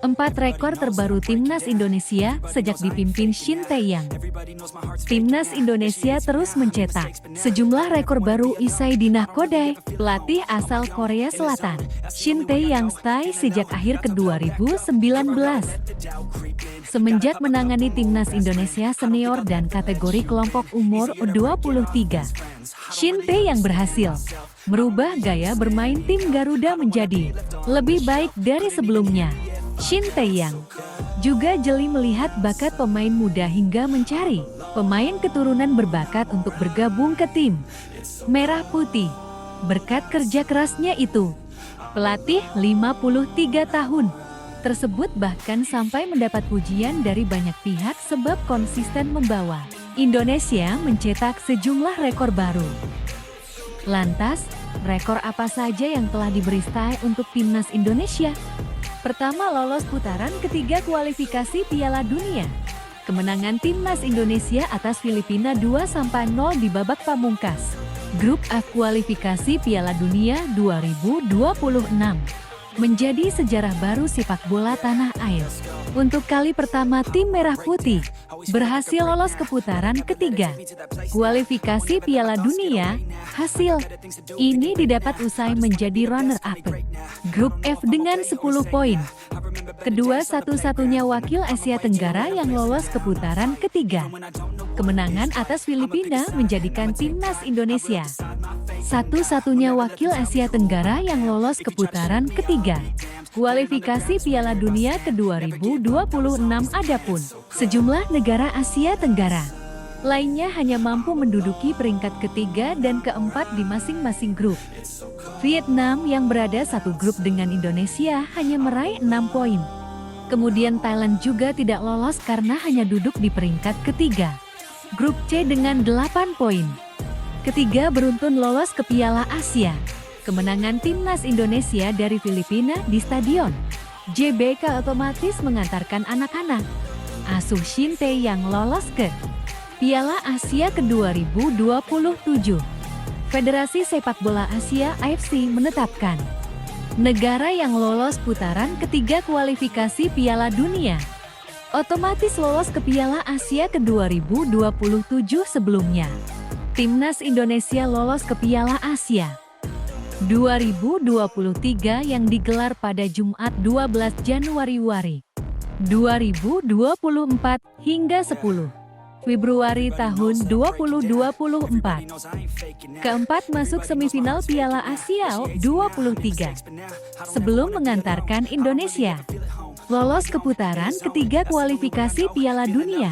Empat rekor terbaru Timnas Indonesia sejak dipimpin Shin Tae-yong. Timnas Indonesia terus mencetak sejumlah rekor baru usai dinakodai pelatih asal Korea Selatan, Shin Tae-yong sejak akhir ke 2019. Semenjak menangani Timnas Indonesia senior dan kategori kelompok umur U23, Shin Tae-yong berhasil merubah gaya bermain tim Garuda menjadi lebih baik dari sebelumnya. Shin Tae-yong juga jeli melihat bakat pemain muda hingga mencari pemain keturunan berbakat untuk bergabung ke tim Merah Putih. Berkat kerja kerasnya itu, pelatih 53 tahun tersebut bahkan sampai mendapat pujian dari banyak pihak sebab konsisten membawa Indonesia mencetak sejumlah rekor baru. Lantas, rekor apa saja yang telah diberi Tae untuk Timnas Indonesia? Pertama, lolos putaran ketiga kualifikasi Piala Dunia. Kemenangan Timnas Indonesia atas Filipina 2-0 di babak pamungkas Grup F kualifikasi Piala Dunia 2026 menjadi sejarah baru sepak bola tanah air. Untuk kali pertama tim Merah Putih berhasil lolos ke putaran ketiga kualifikasi Piala Dunia. Hasil ini didapat usai menjadi runner-up Grup F dengan 10 poin. Kedua satu-satunya wakil Asia Tenggara yang lolos ke putaran ketiga. Kemenangan atas Filipina menjadikan Timnas Indonesia satu-satunya wakil Asia Tenggara yang lolos ke putaran ketiga kualifikasi Piala Dunia ke 2026. Adapun sejumlah negara Asia Tenggara lainnya hanya mampu menduduki peringkat ketiga dan keempat di masing-masing grup. Vietnam yang berada satu grup dengan Indonesia hanya meraih 6 poin. Kemudian Thailand juga tidak lolos karena hanya duduk di peringkat ketiga. Grup C dengan 8 poin. Ketiga beruntun lolos ke Piala Asia. Kemenangan Timnas Indonesia dari Filipina di Stadion GBK otomatis mengantarkan anak-anak asuh Shin Tae-yong lolos ke Piala Asia ke 2027. Federasi Sepak Bola Asia (AFC) menetapkan negara yang lolos putaran ketiga kualifikasi Piala Dunia otomatis lolos ke Piala Asia ke 2027 sebelumnya. Timnas Indonesia lolos ke Piala Asia 2023 yang digelar pada Jumat 12 Januari 2024 hingga 10 Februari tahun 2024. Keempat masuk semifinal Piala Asia U23 sebelum mengantarkan Indonesia lolos ke putaran ketiga kualifikasi Piala Dunia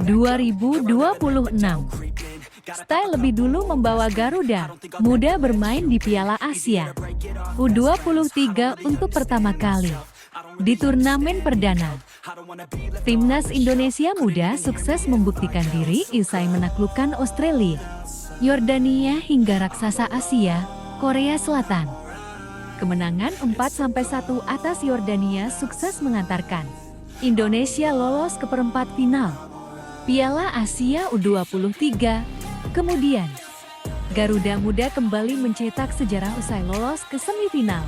2026. Tae lebih dulu membawa Garuda Muda bermain di Piala Asia U23 untuk pertama kali di turnamen perdana. Timnas Indonesia Muda sukses membuktikan diri usai menaklukkan Australia, Yordania hingga raksasa Asia, Korea Selatan. Kemenangan 4-1 atas Yordania sukses mengantarkan Indonesia lolos ke perempat final Piala Asia U23. Kemudian, Garuda Muda kembali mencetak sejarah usai lolos ke semifinal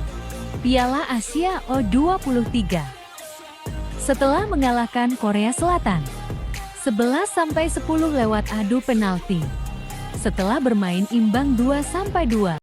Piala Asia U23 setelah mengalahkan Korea Selatan 11-10 lewat adu penalti setelah bermain imbang 2-2.